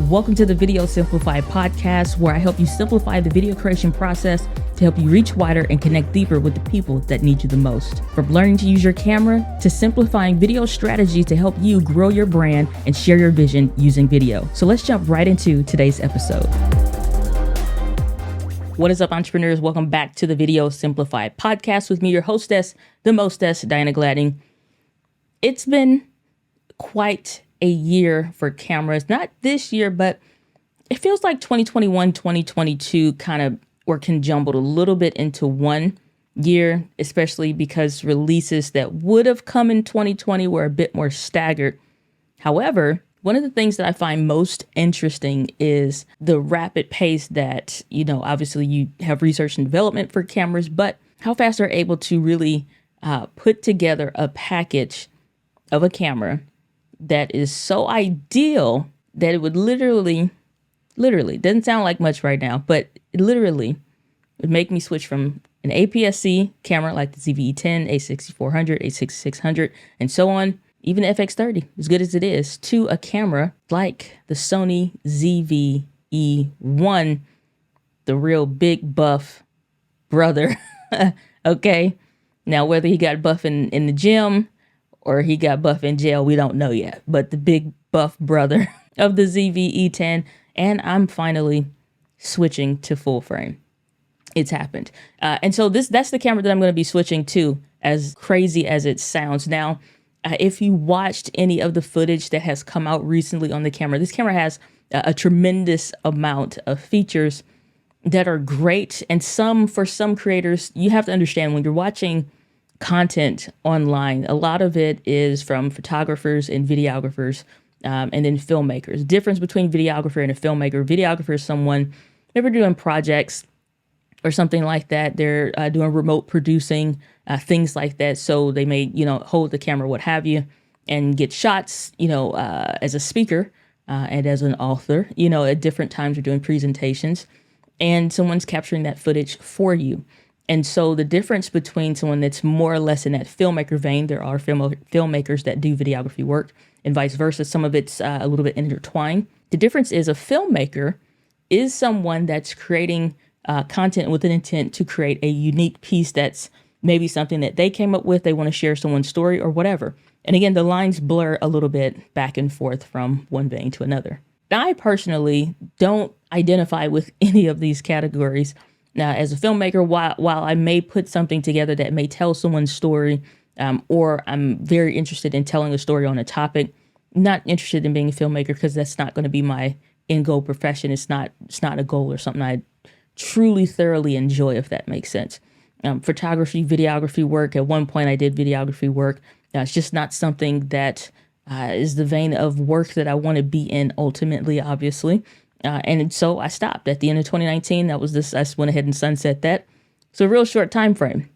Welcome to the Video Simplified podcast, where I help you simplify the video creation process to help you reach wider and connect deeper with the people that need you the most. From learning to use your camera to simplifying video strategies to help you grow your brand and share your vision using video. So let's jump right into today's episode. What is up, entrepreneurs? Welcome back to the Video Simplified podcast with me, your hostess, the mostess, Diana Gladding. It's been quite a year for cameras, not this year, but it feels like 2021, 2022 kind of were conjumbled a little bit into one year, especially because releases that would have come in 2020 were a bit more staggered. However, one of the things that I find most interesting is the rapid pace that, obviously you have research and development for cameras, but how fast they're able to really put together a package of a camera that is so ideal that it would literally, doesn't sound like much right now, but it literally would make me switch from an APS-C camera like the ZV-E10, A6400, A6600, and so on, even the FX30, as good as it is, to a camera like the Sony ZV-E1, the real big buff brother, okay? Now, whether he got buff in the gym or he got buff in jail, we don't know yet. But the big buff brother of the ZV-E10, and I'm finally switching to full frame. It's happened. And so that's the camera that I'm going to be switching to, as crazy as it sounds. Now, if you watched any of the footage that has come out recently on the camera, this camera has a tremendous amount of features that are great. And for some creators, you have to understand when you're watching content online, a lot of it is from photographers and videographers, and then filmmakers. The difference between videographer and a filmmaker: videographer is someone, they're doing projects or something like that. They're doing remote producing, things like that. So they may, hold the camera, what have you, and get shots, as a speaker and as an author, at different times. We're doing presentations and someone's capturing that footage for you. And so the difference between someone that's more or less in that filmmaker vein, there are filmmakers that do videography work and vice versa. Some of it's a little bit intertwined. The difference is a filmmaker is someone that's creating content with an intent to create a unique piece that's maybe something that they came up with. They want to share someone's story or whatever. And again, the lines blur a little bit back and forth from one vein to another. Now, I personally don't identify with any of these categories. Now, as a filmmaker, while I may put something together that may tell someone's story, or I'm very interested in telling a story on a topic, not interested in being a filmmaker because that's not going to be my end goal profession. It's not a goal or something I truly, thoroughly enjoy, if that makes sense. Photography, videography work. At one point, I did videography work. It's just not something that is the vein of work that I want to be in ultimately, obviously. And so I stopped at the end of 2019. I went ahead and sunset that. So a real short time frame.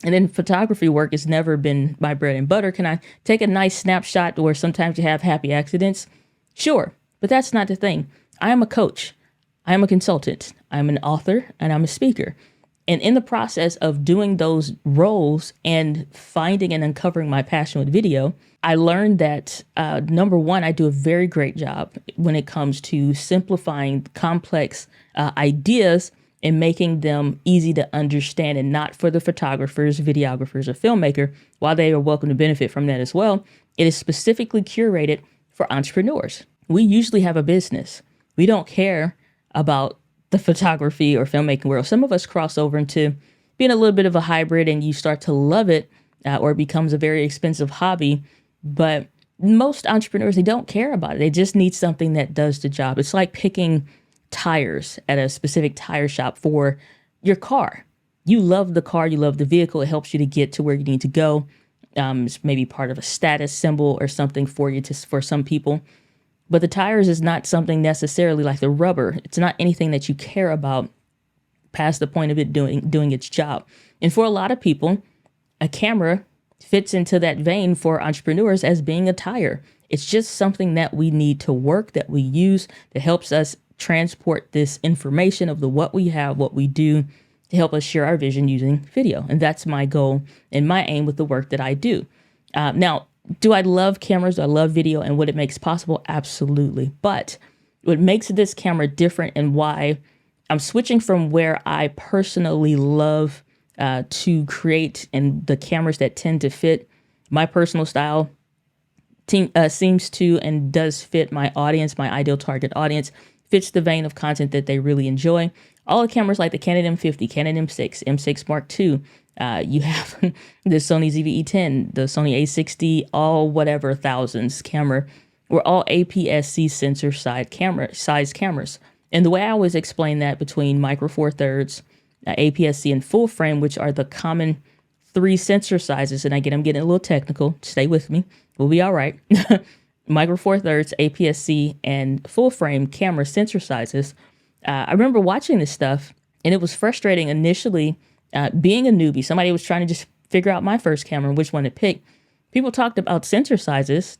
And then photography work has never been my bread and butter. Can I take a nice snapshot where sometimes you have happy accidents? Sure, but that's not the thing. I am a coach. I am a consultant. I'm an author, and I'm a speaker. And in the process of doing those roles and finding and uncovering my passion with video, I learned that, number one, I do a very great job when it comes to simplifying complex ideas and making them easy to understand, and not for the photographers, videographers, or filmmaker. While they are welcome to benefit from that as well, it is specifically curated for entrepreneurs. We usually have a business. We don't care about the photography or filmmaking world. Some of us cross over into being a little bit of a hybrid, and you start to love it, or it becomes a very expensive hobby. But most entrepreneurs, they don't care about it. They just need something that does the job. It's like picking tires at a specific tire shop for your car. You love the car, you love the vehicle. It helps you to get to where you need to go. It's maybe part of a status symbol or something for you, for some people. But the tires is not something necessarily like the rubber. It's not anything that you care about past the point of it doing its job. And for a lot of people, a camera fits into that vein for entrepreneurs as being a tire. It's just something that we need to work, that we use, that helps us transport this information of what we have, what we do, to help us share our vision using video. And that's my goal and my aim with the work that I do. Now, do I love cameras? Do I love video and what it makes possible? Absolutely. But what makes this camera different and why I'm switching from where I personally love to create and the cameras that tend to fit my personal style seems to and does fit my audience, my ideal target audience, fits the vein of content that they really enjoy. All the cameras like the Canon M50, Canon M6, M6 Mark II, you have the Sony ZV-E10, the Sony A60, all whatever thousands camera, were all APS-C sensor size cameras. And the way I always explain that between micro four thirds, APS-C, and full frame, which are the common three sensor sizes, and again, I'm getting a little technical. Stay with me. We'll be all right. Micro four thirds, APS-C, and full frame camera sensor sizes. I remember watching this stuff, and it was frustrating initially. Being a newbie, somebody was trying to just figure out my first camera and which one to pick. People talked about sensor sizes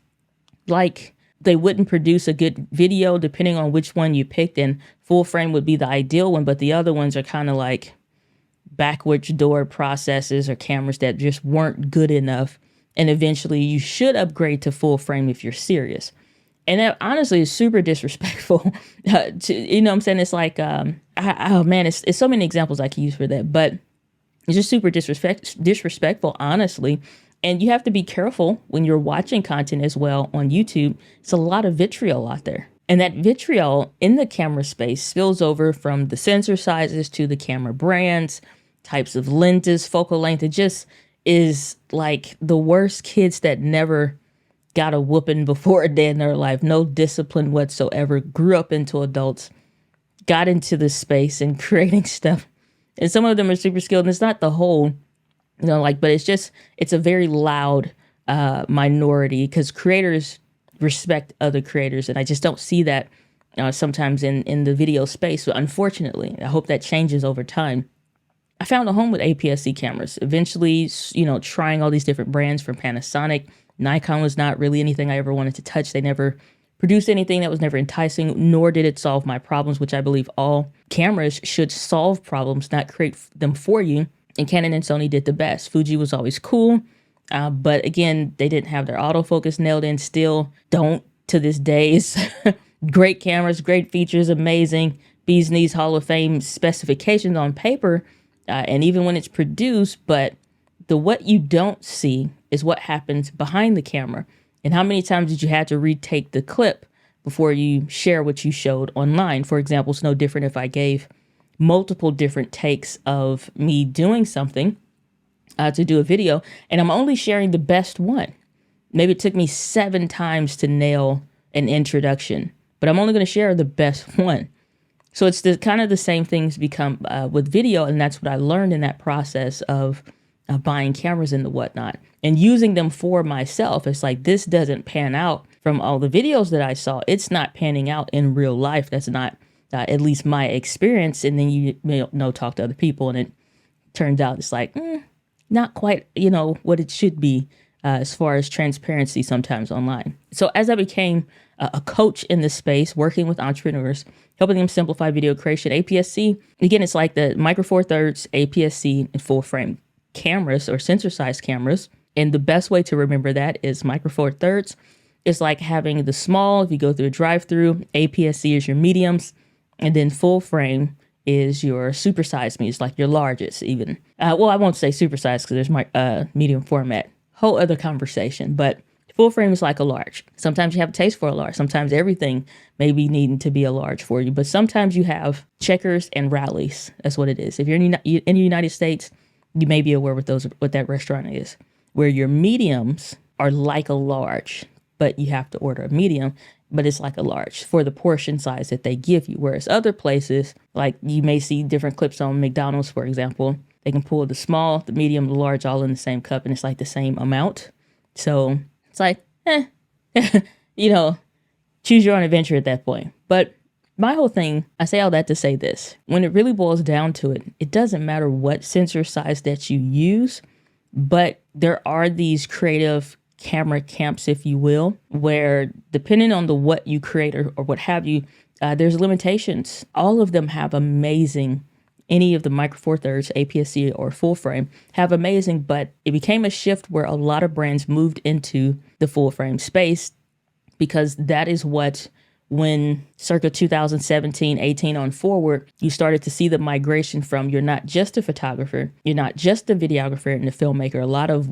like they wouldn't produce a good video depending on which one you picked, and full frame would be the ideal one, but the other ones are kind of like backwards door processes or cameras that just weren't good enough. And eventually you should upgrade to full frame if you're serious. And that honestly is super disrespectful. You know what I'm saying? It's like, oh man, it's so many examples I can use for that, but it's just super disrespectful, honestly. And you have to be careful when you're watching content as well on YouTube. It's a lot of vitriol out there. And that vitriol in the camera space spills over from the sensor sizes to the camera brands, types of lenses, focal length. It just is like the worst kids that never got a whooping before a day in their life, no discipline whatsoever, grew up into adults, got into this space and creating stuff. And some of them are super skilled, and it's not the whole, but it's a very loud minority because creators respect other creators. And I just don't see that sometimes in the video space. So unfortunately, I hope that changes over time. I found a home with APS-C cameras. Eventually, trying all these different brands from Panasonic. Nikon was not really anything I ever wanted to touch. They never produced anything that was never enticing, nor did it solve my problems, which I believe all cameras should solve problems, not create them for you. And Canon and Sony did the best. Fuji was always cool. But again, they didn't have their autofocus nailed in, still don't to this day. It's great cameras, great features, amazing. Bees Knees Hall of Fame specifications on paper. And even when it's produced, but what you don't see is what happens behind the camera. And how many times did you have to retake the clip before you share what you showed online? For example, it's no different if I gave multiple different takes of me doing something to do a video, and I'm only sharing the best one. Maybe it took me 7 times to nail an introduction, but I'm only going to share the best one. So it's kind of the same things become with video, and that's what I learned in that process of buying cameras and the whatnot and using them for myself. It's like, this doesn't pan out from all the videos that I saw. It's not panning out in real life. That's not at least my experience. And then you talk to other people, and it turns out it's like not quite what it should be as far as transparency sometimes online. So as I became a coach in this space, working with entrepreneurs, helping them simplify video creation, APS-C, again, it's like the micro four thirds, APS-C, and full frame cameras or sensor size cameras. And the best way to remember that is micro four thirds is like having the small, if you go through a drive-through, APS-C is your mediums, and then full frame is your supersized mediums, like your largest even. Well, I won't say supersized because there's my medium format. Whole other conversation, but full frame is like a large. Sometimes you have a taste for a large. Sometimes everything may be needing to be a large for you, but sometimes you have Checkers and Rallies. That's what it is. If you're in the United States, you may be aware what that restaurant is, where your mediums are like a large, but you have to order a medium, but it's like a large for the portion size that they give you. Whereas other places, like you may see different clips on McDonald's, for example, they can pull the small, the medium, the large, all in the same cup, and it's like the same amount. So it's like, choose your own adventure at that point. But my whole thing, I say all that to say this. When it really boils down to it, it doesn't matter what sensor size that you use, but there are these creative camera camps, if you will, where depending on what you create or what have you, there's limitations. All of them have amazing, any of the micro four thirds, APS-C or full frame have amazing, but it became a shift where a lot of brands moved into the full frame space because that is what when circa 2017, 18 on forward, you started to see the migration from you're not just a photographer, you're not just a videographer and a filmmaker. A lot of,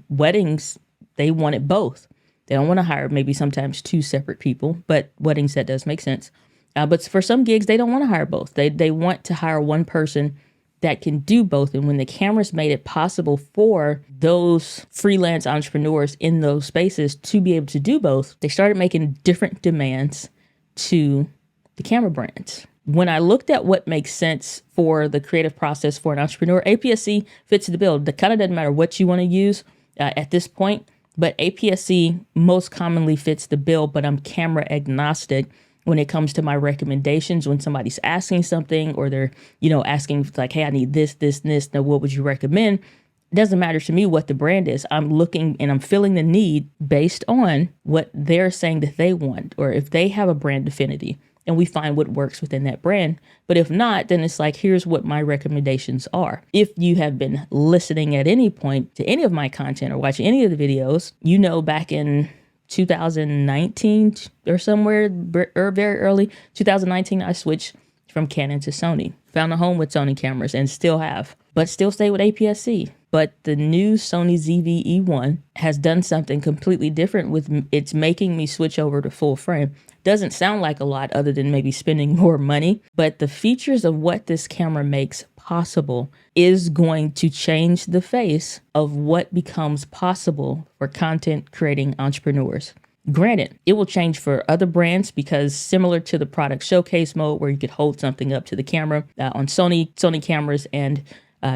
weddings, they wanted both. They don't want to hire maybe sometimes two separate people, but weddings, that does make sense. But for some gigs, they don't want to hire both. They want to hire one person that can do both. And when the cameras made it possible for those freelance entrepreneurs in those spaces to be able to do both, they started making different demands to the camera brands. When I looked at what makes sense for the creative process for an entrepreneur, APS-C fits the bill. It kind of doesn't matter what you want to use at this point, but APS-C most commonly fits the bill, but I'm camera agnostic when it comes to my recommendations. When somebody's asking something or they're, asking like, hey, I need this, this, and this. Now, what would you recommend? It doesn't matter to me what the brand is. I'm looking and I'm filling the need based on what they're saying that they want, or if they have a brand affinity and we find what works within that brand. But if not, then it's like, here's what my recommendations are. If you have been listening at any point to any of my content or watching any of the videos, back in 2019 or somewhere, or very early 2019, I switched from Canon to Sony. Found a home with Sony cameras and still have, but still stay with APS-C. But the new Sony ZV-E1 has done something completely different with it's making me switch over to full frame. Doesn't sound like a lot other than maybe spending more money, but the features of what this camera makes possible is going to change the face of what becomes possible for content creating entrepreneurs. Granted, it will change for other brands because similar to the product showcase mode where you could hold something up to the camera on Sony cameras, and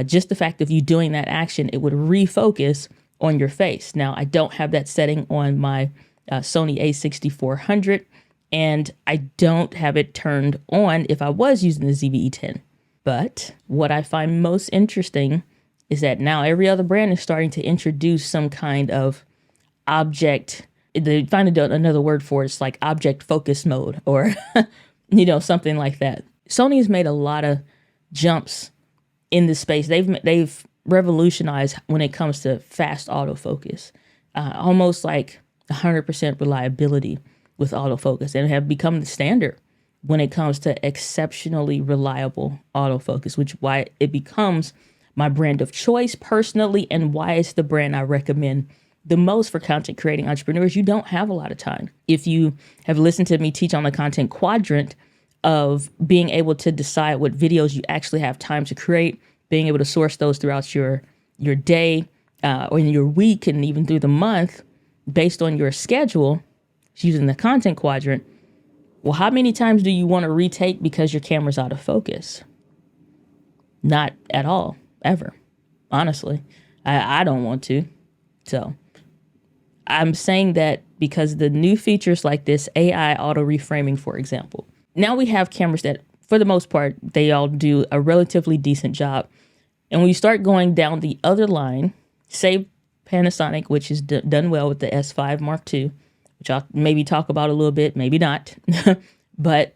just the fact of you doing that action, it would refocus on your face. Now, I don't have that setting on my Sony a6400, and I don't have it turned on if I was using the ZV-E10. But what I find most interesting is that now every other brand is starting to introduce some kind of object. They find another word for it. It's like object focus mode or, something like that. Sony has made a lot of jumps in this space. They've revolutionized when it comes to fast autofocus, almost like 100% reliability with autofocus, and have become the standard when it comes to exceptionally reliable autofocus, which why it becomes my brand of choice personally, and why it's the brand I recommend the most for content creating entrepreneurs. You don't have a lot of time. If you have listened to me teach on the content quadrant of being able to decide what videos you actually have time to create, being able to source those throughout your day or in your week and even through the month based on your schedule using the content quadrant. Well, how many times do you want to retake because your camera's out of focus? Not at all, ever. Honestly, I don't want to. So I'm saying that because the new features like this AI auto reframing, for example, now we have cameras that, for the most part, they all do a relatively decent job. And when you start going down the other line, say Panasonic, which is done well with the S5 Mark II, which I'll maybe talk about a little bit, maybe not, but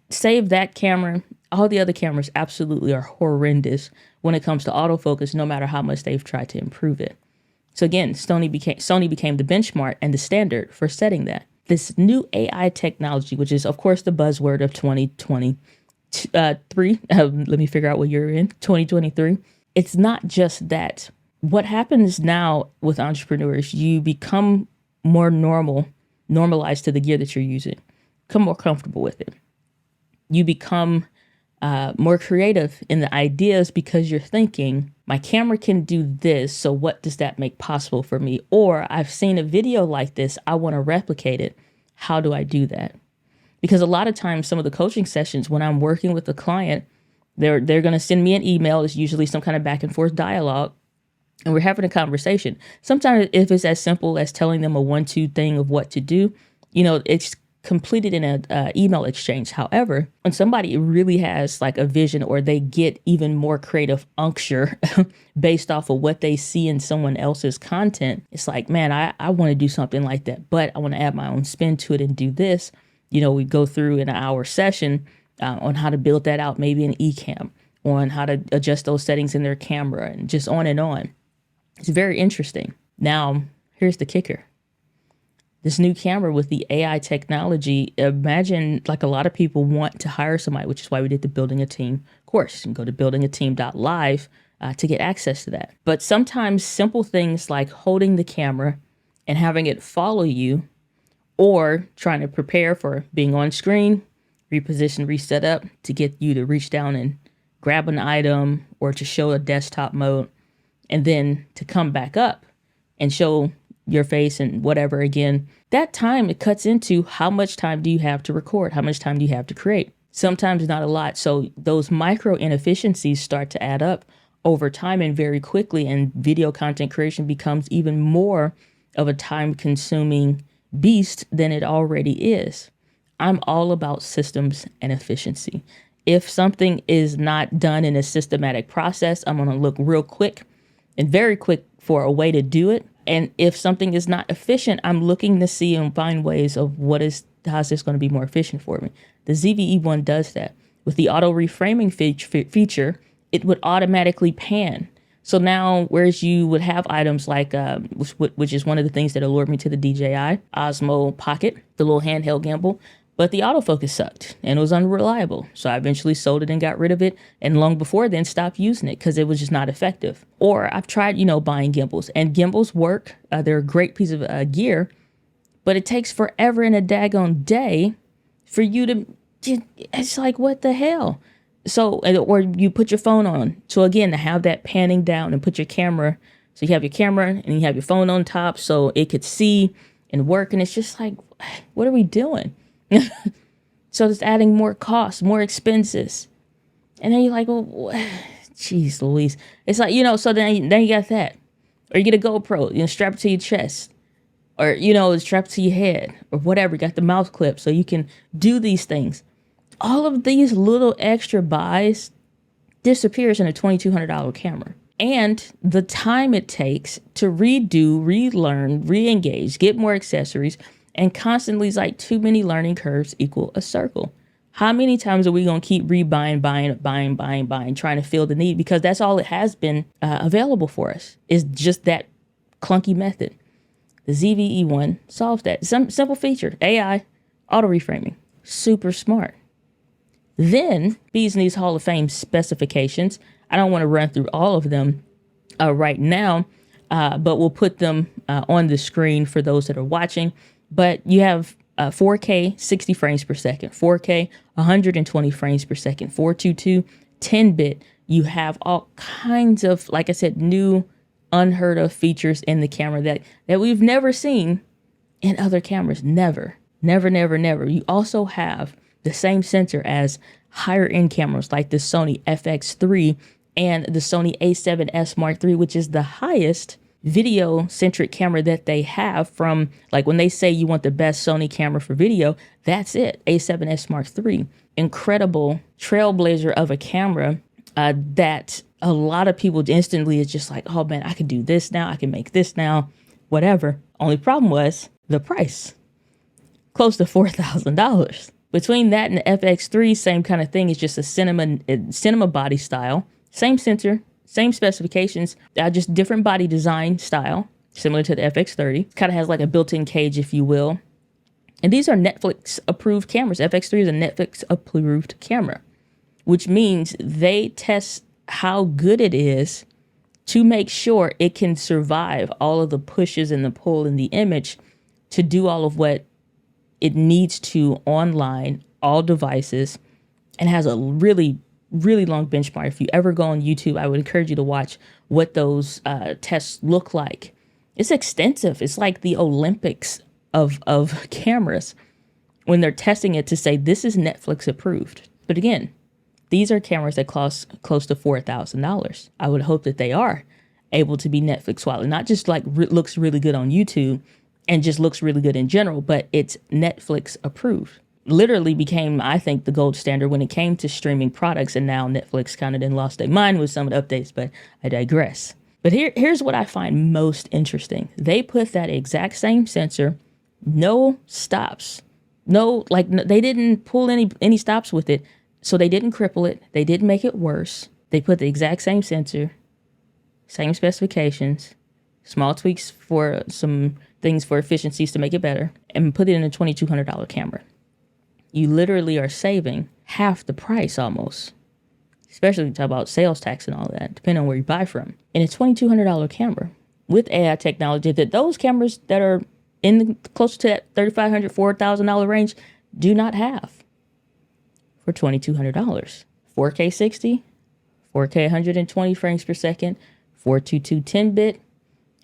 save that camera. All the other cameras absolutely are horrendous when it comes to autofocus, no matter how much they've tried to improve it. So again, Sony became the benchmark and the standard for setting that. This new AI technology, which is, of course, the buzzword of 2023. Let me figure out what year we're in, 2023. It's not just that. What happens now with entrepreneurs, you become more normalized to the gear that you're using, become more comfortable with it. You become more creative in the ideas because you're thinking, my camera can do this, so what does that make possible for me? Or I've seen a video like this, I want to replicate it. How do I do that? Because a lot of times, some of the coaching sessions, when I'm working with a client, they're going to send me an email. It's usually some kind of back and forth dialogue, and we're having a conversation. Sometimes if it's as simple as telling them a 1-2 thing of what to do, it's completed in an email exchange. However, when somebody really has like a vision, or they get even more creative uncture based off of what they see in someone else's content, it's like, man, I want to do something like that, but I want to add my own spin to it and do this. We go through in an hour session on how to build that out, maybe an eCam, on how to adjust those settings in their camera, and just on and on. It's very interesting. Now, here's the kicker. this new camera with the AI technology. Imagine, like, a lot of people want to hire somebody, which is why we did the Building a Team course. You can go to buildingateam.live to get access to that. But sometimes simple things like holding the camera and having it follow you, or trying to prepare for being on screen, reposition, reset up to get you to reach down and grab an item, or to show a desktop mode, and then to come back up and show your face and whatever again. That time, it cuts into how much time do you have to record? How much time do you have to create? Sometimes not a lot. So those micro inefficiencies start to add up over time and very quickly, and video content creation becomes even more of a time consuming beast than it already is. I'm all about systems and efficiency. If something is not done in a systematic process, I'm going to look real quick and very quick for a way to do it. And if something is not efficient, I'm looking to see and find ways of how's this going to be more efficient for me. The ZVE1 does that. With the auto reframing feature, it would automatically pan. So now, whereas you would have items like, which is one of the things that allured me to the DJI Osmo Pocket, the little handheld gimbal, but the autofocus sucked and it was unreliable. So I eventually sold it and got rid of it. And long before then, stopped using it because it was just not effective. Or I've tried, buying gimbals, and gimbals work. They're a great piece of gear, but it takes forever and a daggone day for you to, it's like, what the hell? So, or you put your phone on. So again, to have that panning down and put your camera, so you have your camera and you have your phone on top so it could see and work. And it's just like, what are we doing? So it's adding more costs, more expenses. And then you're like, well, geez Louise. It's like, so then you got that. Or you get a GoPro, strap it to your chest. Or, it's strapped to your head or whatever. You got the mouth clip so you can do these things. All of these little extra buys disappears in a $2,200 camera. And the time it takes to redo, relearn, re-engage, get more accessories, and constantly is like too many learning curves equal a circle. How many times are we going to keep rebuying, buying, trying to fill the need? Because that's all it has been available for us, is just that clunky method. The ZVE1 solves that. Some simple feature, AI, auto reframing, super smart. Then, bees and these Hall of Fame specifications. I don't want to run through all of them right now, but we'll put them on the screen for those that are watching. But you have 4K, 60 frames per second, 4K, 120 frames per second, 422, 10-bit. You have all kinds of, like I said, new, unheard of features in the camera that we've never seen in other cameras. Never. You also have the same sensor as higher end cameras like the Sony FX3 and the Sony A7S Mark III, which is the highest video centric camera that they have. From, like, when they say you want the best Sony camera for video, that's it. A7S Mark III. Incredible trailblazer of a camera that a lot of people instantly is just like, oh man, I can do this now. I can make this now, whatever. Only problem was the price. Close to $4,000. Between that and the FX3, same kind of thing. It's just a cinema body style. Same sensor, same specifications, just different body design style, similar to the FX30. Kind of has like a built-in cage, if you will. And these are Netflix-approved cameras. FX3 is a Netflix-approved camera, which means they test how good it is to make sure it can survive all of the pushes and the pull in the image to do all of what it needs to online, all devices, and has a really, really long benchmark. If you ever go on YouTube, I would encourage you to watch what those tests look like. It's extensive. It's like the Olympics of cameras when they're testing it to say this is Netflix approved. But again, these are cameras that cost close to $4,000. I would hope that they are able to be Netflix quality, not just like looks really good on YouTube and just looks really good in general, but it's Netflix approved. Literally became, I think, the gold standard when it came to streaming products, and now Netflix kind of then lost their mind with some of the updates, but I digress. But here's what I find most interesting. They put that exact same sensor, no stops, they didn't pull any stops with it, so they didn't cripple it, they didn't make it worse. They put the exact same sensor, same specifications, small tweaks for some things for efficiencies to make it better, and put it in a $2,200 camera. You literally are saving half the price almost, especially when you talk about sales tax and all that, depending on where you buy from. In a $2,200 camera with AI technology, that those cameras that are closer to that $3,500, $4,000 range do not have for $2,200. 4K 60, 4K 120 frames per second, 422 10-bit,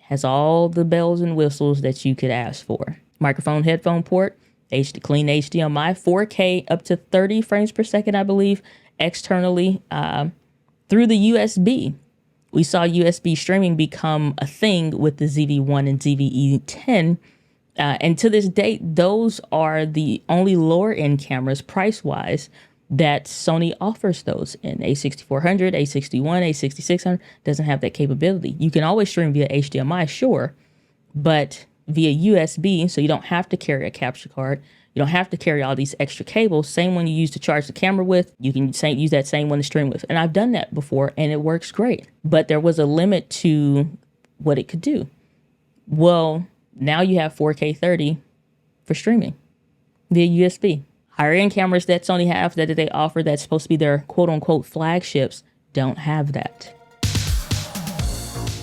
has all the bells and whistles that you could ask for. Microphone, headphone port, clean HDMI, 4K up to 30 frames per second, I believe, externally through the USB. We saw USB streaming become a thing with the ZV-1 and ZV-E10. And to this date, those are the only lower end cameras price-wise that Sony offers those in. A6400, A61, A6600 doesn't have that capability. You can always stream via HDMI, sure, but via USB, so you don't have to carry a capture card. You don't have to carry all these extra cables. Same one you use to charge the camera with, you can use that same one to stream with. And I've done that before, and it works great. But there was a limit to what it could do. Well, now you have 4K 30 for streaming via USB. Higher end cameras that Sony have that they offer that's supposed to be their quote unquote flagships don't have that.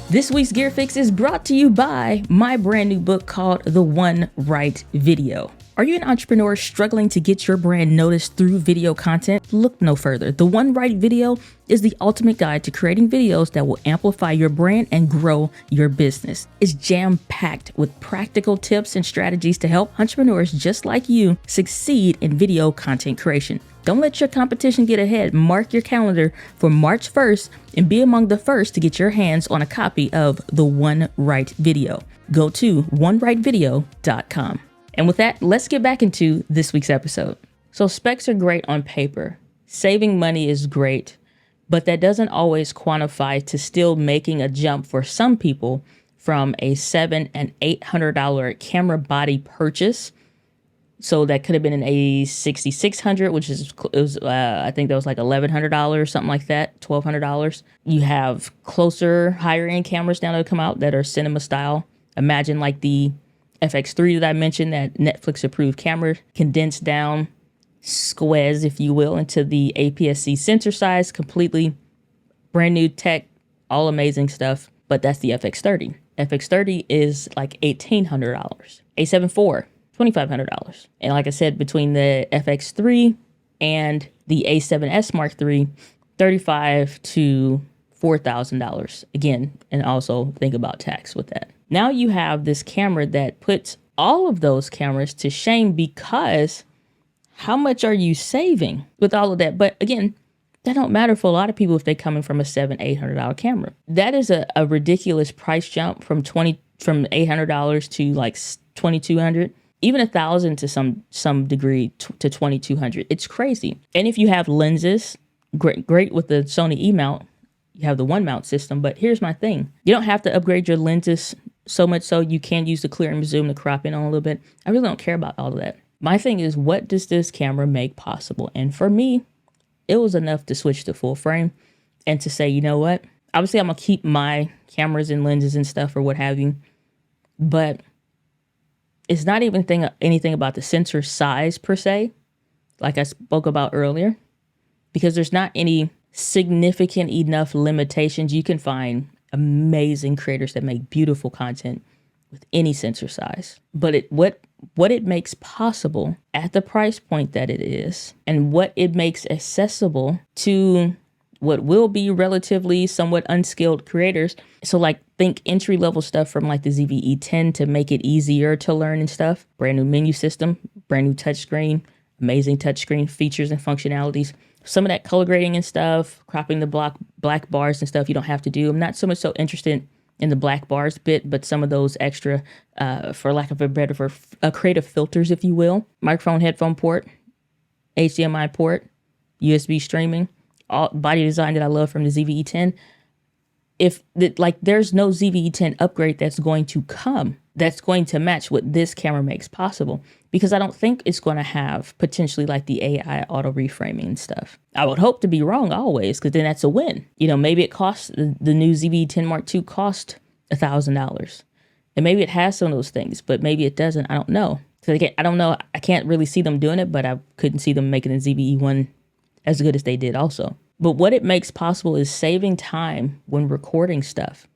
This week's Gear Fix is brought to you by my brand new book called The One Right Video. Are you an entrepreneur struggling to get your brand noticed through video content? Look no further. The One Right Video is the ultimate guide to creating videos that will amplify your brand and grow your business. It's jam-packed with practical tips and strategies to help entrepreneurs just like you succeed in video content creation. Don't let your competition get ahead. Mark your calendar for March 1st and be among the first to get your hands on a copy of The One Right Video. Go to onerightvideo.com. And with that, let's get back into this week's episode. So specs are great on paper. Saving money is great, but that doesn't always quantify to still making a jump for some people from a $700 and $800 camera body purchase. So that could have been an A6600, which I think that was like $1,100, something like that, $1,200. You have closer, higher end cameras now that come out that are cinema style. Imagine like the FX3 that I mentioned, that Netflix approved camera, condensed down, squeeze, if you will, into the APS-C sensor size, completely brand new tech, all amazing stuff. But that's the FX30. FX30 is like $1,800. A7 IV, $2,500. And like I said, between the FX3 and the A7S Mark III, $35,000 to $4,000. Again, and also think about tax with that. Now you have this camera that puts all of those cameras to shame, because how much are you saving with all of that? But again, that don't matter for a lot of people if they're coming from a $700, $800 camera. That is a ridiculous price jump from $800 to like $2,200, even $1,000 to some degree to $2,200. It's crazy. And if you have lenses, great with the Sony E-mount, you have the one mount system. But here's my thing: you don't have to upgrade your lenses so much so you can use the clear and zoom to crop in on a little bit. I really don't care about all of that. My thing is, what does this camera make possible? And for me, it was enough to switch to full frame and to say, you know what? Obviously, I'm going to keep my cameras and lenses and stuff or what have you. But it's not even anything about the sensor size per se, like I spoke about earlier, because there's not any significant enough limitations. You can find amazing creators that make beautiful content with any sensor size. But what it makes possible at the price point that it is, and what it makes accessible to what will be relatively somewhat unskilled creators. So like think entry level stuff from like the ZV-E10 to make it easier to learn and stuff. Brand new menu system, brand new touchscreen, amazing touchscreen features and functionalities. Some of that color grading and stuff, cropping the black bars and stuff you don't have to do. I'm not so much so interested in the black bars bit, but some of those extra, for lack of a better, for creative filters, if you will. Microphone, headphone port, HDMI port, USB streaming, all body design that I love from the ZV-E10. There's no ZV-E10 upgrade that's going to come that's going to match what this camera makes possible, because I don't think it's going to have potentially like the AI auto reframing and stuff. I would hope to be wrong always, because then that's a win. You know, maybe it costs, the new ZV-10 Mark II cost $1,000. And maybe it has some of those things, but maybe it doesn't. I don't know. So again, I don't know. I can't really see them doing it, but I couldn't see them making a ZVE1 as good as they did also. But what it makes possible is saving time when recording stuff.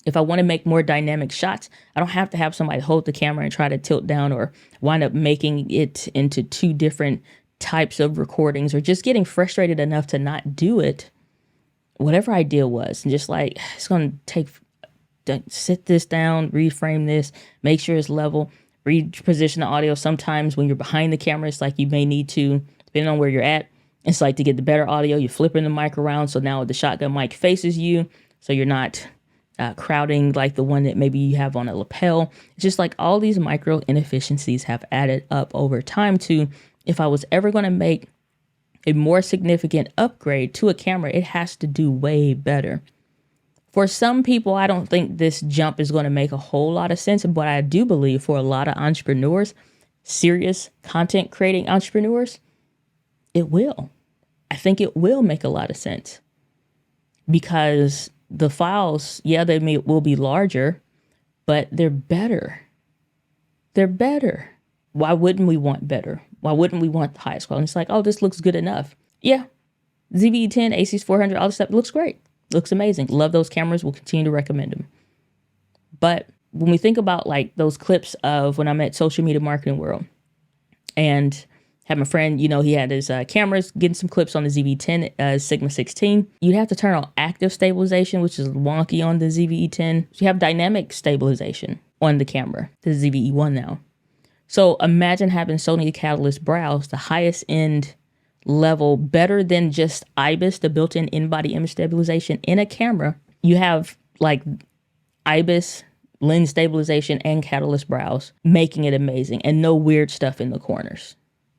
If I want to make more dynamic shots, I don't have to have somebody hold the camera and try to tilt down or wind up making it into two different types of recordings or just getting frustrated enough to not do it. Whatever idea was, and just like, it's going to take, sit this down, reframe this, make sure it's level, reposition the audio. Sometimes when you're behind the camera, it's like you may need to, depending on where you're at, it's like to get the better audio, you're flipping the mic around. So now the shotgun mic faces you, so you're not crowding like the one that maybe you have on a lapel. It's just like all these micro inefficiencies have added up over time to, if I was ever going to make a more significant upgrade to a camera, it has to do way better. For some people, I don't think this jump is going to make a whole lot of sense, but I do believe for a lot of entrepreneurs, serious content creating entrepreneurs, it will. I think it will make a lot of sense because the files, yeah, will be larger, but they're better. They're better. Why wouldn't we want better? Why wouldn't we want the highest quality? It's like, oh, this looks good enough. Yeah. ZVE10, ACS 400, all this stuff looks great. Looks amazing. Love those cameras. We'll continue to recommend them. But when we think about like those clips of when I'm at Social Media Marketing World and had my friend, you know, he had his cameras, getting some clips on the ZV-10 Sigma 16. You'd have to turn on active stabilization, which is wonky on the ZVE-10. So you have dynamic stabilization on the camera, the ZVE-1 now. So imagine having Sony Catalyst browse, the highest end level, better than just IBIS, the built-in in-body image stabilization in a camera. You have like IBIS, lens stabilization, and Catalyst browse, making it amazing, and no weird stuff in the corners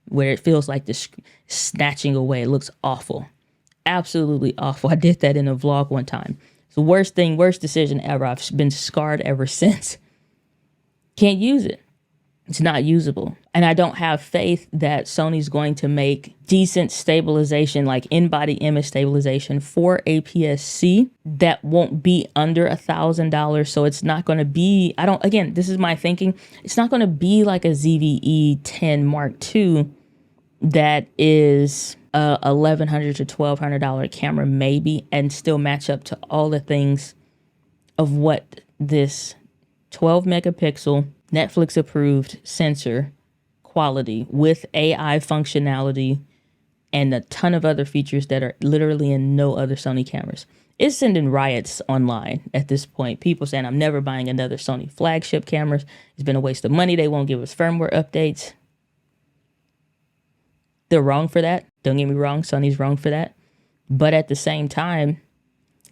where it feels like this snatching away. It looks awful. Absolutely awful. I did that in a vlog one time. It's the worst decision ever. I've been scarred ever since. Can't use it. It's not usable. And I don't have faith that Sony's going to make decent stabilization, like in-body image stabilization for APS-C that won't be under $1,000. So it's not going to be, again, this is my thinking. It's not going to be like a ZVE 10 Mark II that is a $1,100 to $1,200 camera maybe, and still match up to all the things of what this 12 megapixel Netflix approved sensor quality with AI functionality and a ton of other features that are literally in no other Sony cameras. It's sending riots online at this point. People saying, I'm never buying another Sony flagship cameras. It's been a waste of money. They won't give us firmware updates. They're wrong for that. Don't get me wrong. Sony's wrong for that. But at the same time,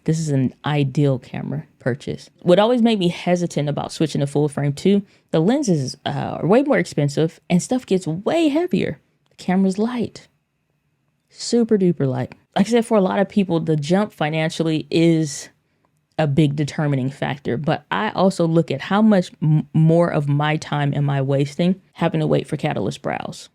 this is an ideal camera purchase. What always made me hesitant about switching to full frame too, the lenses are way more expensive and stuff gets way heavier. The camera's light, super duper light. Like I said, for a lot of people, the jump financially is a big determining factor. But I also look at how much more of my time am I wasting having to wait for Catalyst browse.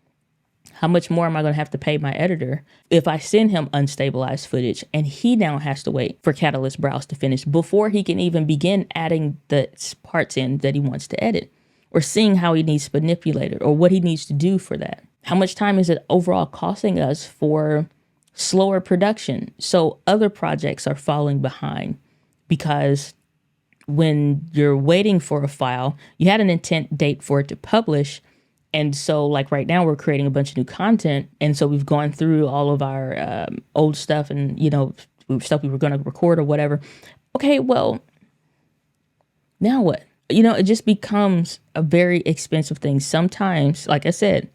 How much more am I going to have to pay my editor if I send him unstabilized footage and he now has to wait for Catalyst browse to finish before he can even begin adding the parts in that he wants to edit, or seeing how he needs to manipulate it or what he needs to do for that? How much time is it overall costing us for slower production? So other projects are falling behind because when you're waiting for a file, you had an intent date for it to publish. And so like right now we're creating a bunch of new content. And so we've gone through all of our old stuff and, you know, stuff we were going to record or whatever. Okay, well, now what? You know, it just becomes a very expensive thing. Sometimes, like I said,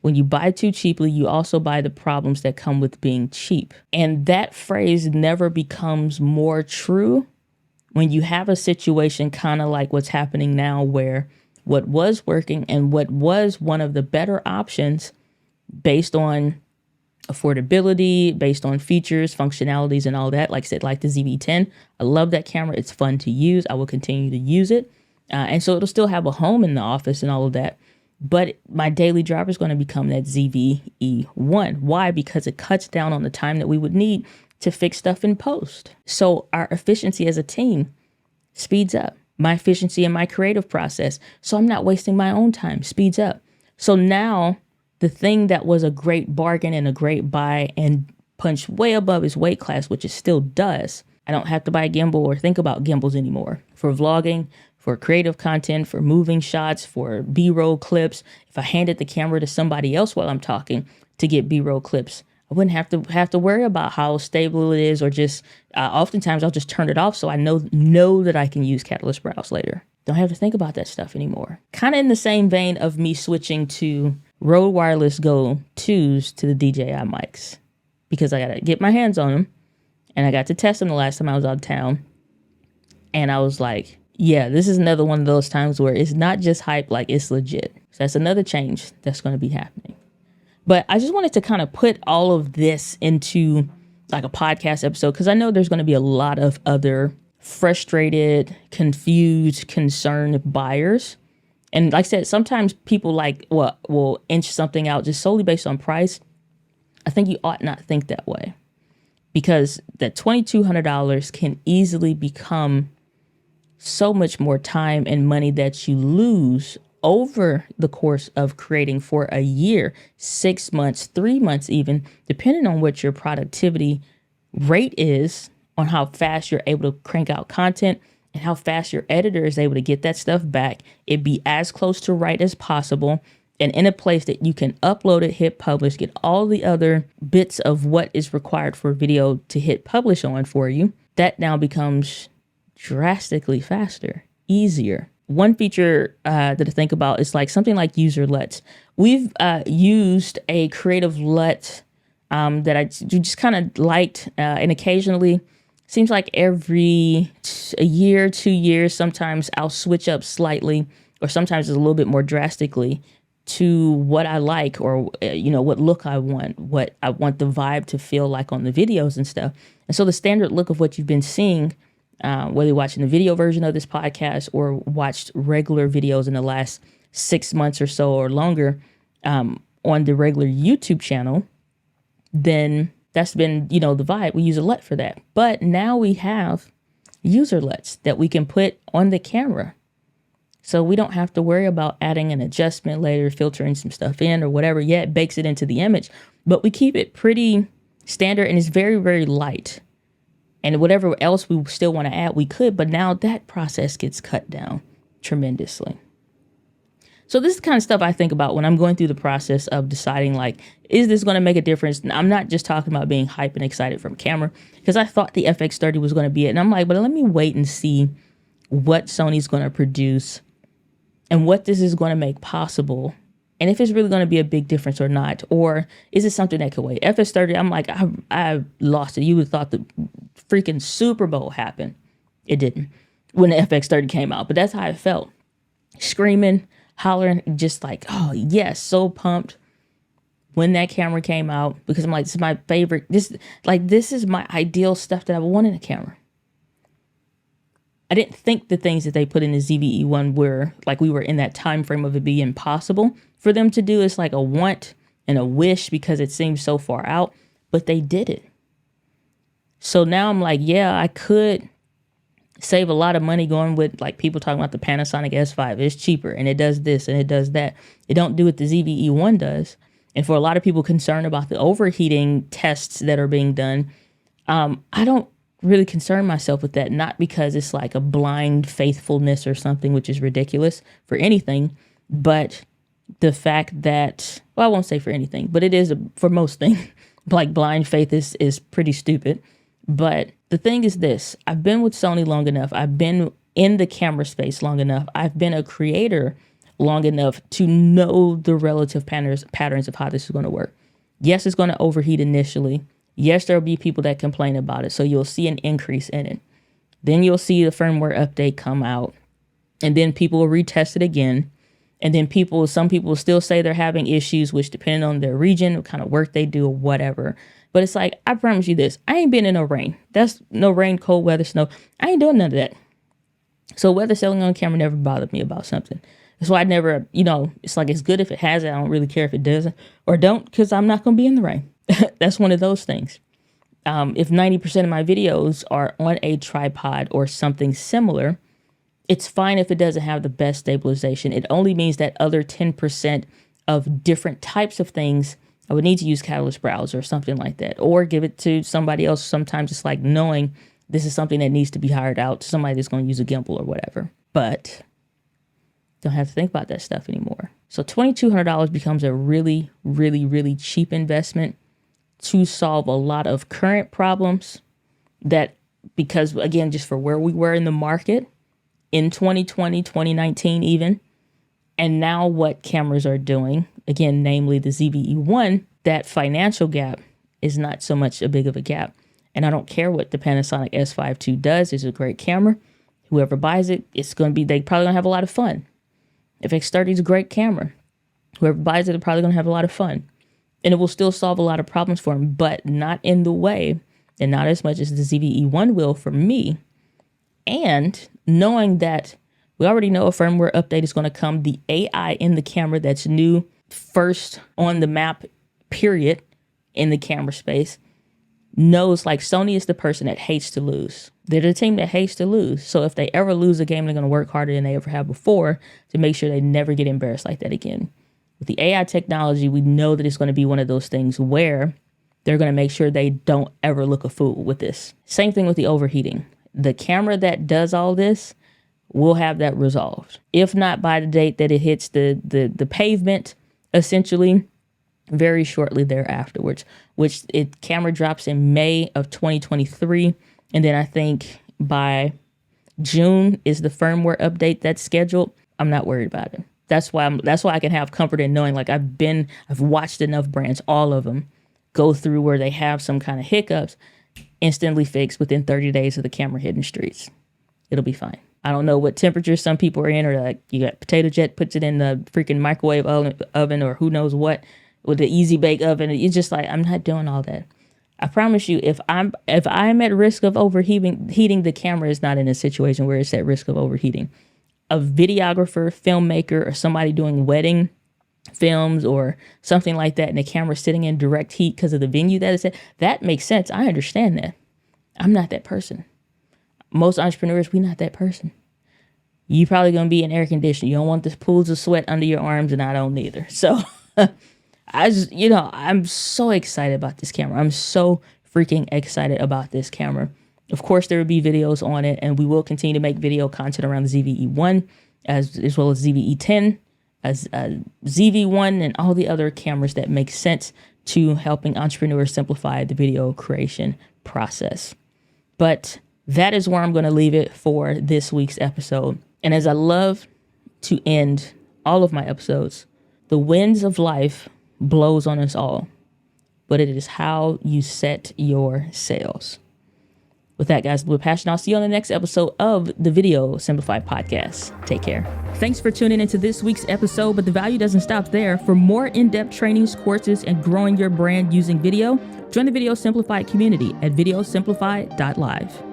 when you buy too cheaply, you also buy the problems that come with being cheap. And that phrase never becomes more true when you have a situation kind of like what's happening now, where what was working and what was one of the better options based on affordability, based on features, functionalities, and all that. Like I said, like the ZV-10, I love that camera. It's fun to use. I will continue to use it. And so it'll still have a home in the office and all of that. But my daily driver is going to become that ZVE-1. Why? Because it cuts down on the time that we would need to fix stuff in post. So our efficiency as a team speeds up. My efficiency in my creative process, so I'm not wasting my own time, speeds up. So now the thing that was a great bargain and a great buy and punched way above his weight class, which it still does, I don't have to buy a gimbal or think about gimbals anymore for vlogging, for creative content, for moving shots, for B-roll clips. If I handed the camera to somebody else while I'm talking to get B-roll clips, I wouldn't have to worry about how stable it is, or just oftentimes I'll just turn it off so I know that I can use Catalyst Browse later. Don't have to think about that stuff anymore. Kind of in the same vein of me switching to Rode Wireless Go 2s to the DJI mics, because I got to get my hands on them, and I got to test them the last time I was out of town. And I was like, yeah, this is another one of those times where it's not just hype, like it's legit. So that's another change that's going to be happening. But I just wanted to kind of put all of this into like a podcast episode, because I know there's going to be a lot of other frustrated, confused, concerned buyers. And like I said, sometimes people will inch something out just solely based on price. I think you ought not think that way, because that $2,200 can easily become so much more time and money that you lose over the course of creating for a year, 6 months, 3 months, even depending on what your productivity rate is, on how fast you're able to crank out content and how fast your editor is able to get that stuff back. It be as close to right as possible, and in a place that you can upload it, hit publish, get all the other bits of what is required for a video to hit publish on for you. That now becomes drastically faster, easier. One feature that I think about is like something like user LUTs. We've used a creative LUT that I just kind of liked, and occasionally, seems like every a year, 2 years, sometimes I'll switch up slightly, or sometimes it's a little bit more drastically to what I like, or what look I want, what I want the vibe to feel like on the videos and stuff. And so the standard look of what you've been seeing, whether you're watching the video version of this podcast or watched regular videos in the last 6 months or so or longer on the regular YouTube channel, then that's been, the vibe. We use a LUT for that. But now we have user LUTs that we can put on the camera. So we don't have to worry about adding an adjustment later, filtering some stuff in or whatever. Yeah, it bakes it into the image, but we keep it pretty standard, and it's very, very light. And whatever else we still want to add, we could, but now that process gets cut down tremendously. So this is the kind of stuff I think about when I'm going through the process of deciding, like, is this going to make a difference? And I'm not just talking about being hype and excited from camera, because I thought the FX30 was going to be it. And I'm like, but let me wait and see what Sony's going to produce and what this is going to make possible. And if it's really going to be a big difference or not, or is it something that could wait? FX30, I'm like, I lost it. You would have thought the freaking Super Bowl happened. It didn't when the FX30 came out, but that's how I felt. Screaming, hollering, just like, oh yes, so pumped when that camera came out, because I'm like, this is my favorite. This is my ideal stuff that I want in a camera. I didn't think the things that they put in the ZVE1 were like, we were in that time frame of it being impossible for them to do. It's like a want and a wish because it seems so far out, but they did it. So now I'm like, yeah, I could save a lot of money going with, like, people talking about the Panasonic S5. It's cheaper and it does this and it does that. It don't do what the ZVE1 does. And for a lot of people concerned about the overheating tests that are being done, I don't really concern myself with that, not because it's like a blind faithfulness or something, which is ridiculous for anything, but the fact that, well, I won't say for anything, but it is for most things. Like, blind faith is pretty stupid. But the thing is this: I've been with Sony long enough. I've been in the camera space long enough. I've been a creator long enough to know the relative patterns of how this is going to work. Yes, it's going to overheat initially. Yes, there'll be people that complain about it. So you'll see an increase in it. Then you'll see the firmware update come out, and then people will retest it again. And then some people still say they're having issues, which depending on their region, what kind of work they do or whatever. But it's like, I promise you this, I ain't been in no rain. That's no rain, cold weather, snow. I ain't doing none of that. So weather selling on camera never bothered me about something. That's why I never, it's like, it's good if it has it. I don't really care if it doesn't or don't, because I'm not going to be in the rain. That's one of those things. If 90% of my videos are on a tripod or something similar, It's fine if it doesn't have the best stabilization. It only means that other 10% of different types of things, I would need to use Catalyst Browser or something like that, or give it to somebody else. Sometimes it's like knowing this is something that needs to be hired out to somebody that's going to use a gimbal or whatever. But don't have to think about that stuff anymore. So $2,200 becomes a really, really, really cheap investment to solve a lot of current problems that, because again, just for where we were in the market in 2020, 2019 even, and now what cameras are doing, again, namely the ZV-E1, that financial gap is not so much a big of a gap. And I don't care what the Panasonic S5 II does. It's a great camera. Whoever buys it, it's going to be, they probably going to have a lot of fun. If X30 is a great camera, whoever buys it, they're probably going to have a lot of fun. And it will still solve a lot of problems for them, but not in the way and not as much as the ZV-E1 will for me. And knowing that we already know a firmware update is going to come, the AI in the camera that's new, first on the map, period, in the camera space, knows like Sony is the person that hates to lose. They're the team that hates to lose. So if they ever lose a game, they're going to work harder than they ever have before to make sure they never get embarrassed like that again. With the AI technology, we know that it's going to be one of those things where they're going to make sure they don't ever look a fool with this. Same thing with the overheating. The camera that does all this will have that resolved. If not by the date that it hits the pavement, essentially, very shortly thereafterwards, which camera drops in May of 2023. And then I think by June is the firmware update that's scheduled. I'm not worried about it. That's why I can have comfort in knowing, like, I've watched enough brands, all of them, go through where they have some kind of hiccups, instantly fixed within 30 days of the camera hitting streets. It'll be fine. I don't know what temperature some people are in, or like you got Potato Jet puts it in the freaking microwave oven or who knows what with the easy bake oven. It's just like, I'm not doing all that. I promise you, if I'm at risk of overheating, the camera is not in a situation where it's at risk of overheating. A videographer, filmmaker, or somebody doing wedding films or something like that, and the camera sitting in direct heat because of the venue that it's at, that makes sense. I understand that. I'm not that person. Most entrepreneurs, we're not that person. You probably going to be in air conditioning. You don't want the pools of sweat under your arms, and I don't either. So I'm so excited about this camera. I'm so freaking excited about this camera. Of course, there will be videos on it, and we will continue to make video content around the ZV-E1 as well as ZV-E10, as ZV-1, and all the other cameras that make sense to helping entrepreneurs simplify the video creation process. But that is where I'm going to leave it for this week's episode. And as I love to end all of my episodes, the winds of life blows on us all, but it is how you set your sails. With that, guys, with passion, I'll see you on the next episode of the Video Simplified podcast. Take care. Thanks for tuning into this week's episode, but the value doesn't stop there. For more in-depth trainings, courses, and growing your brand using video, join the Video Simplified community at videosimplified.live.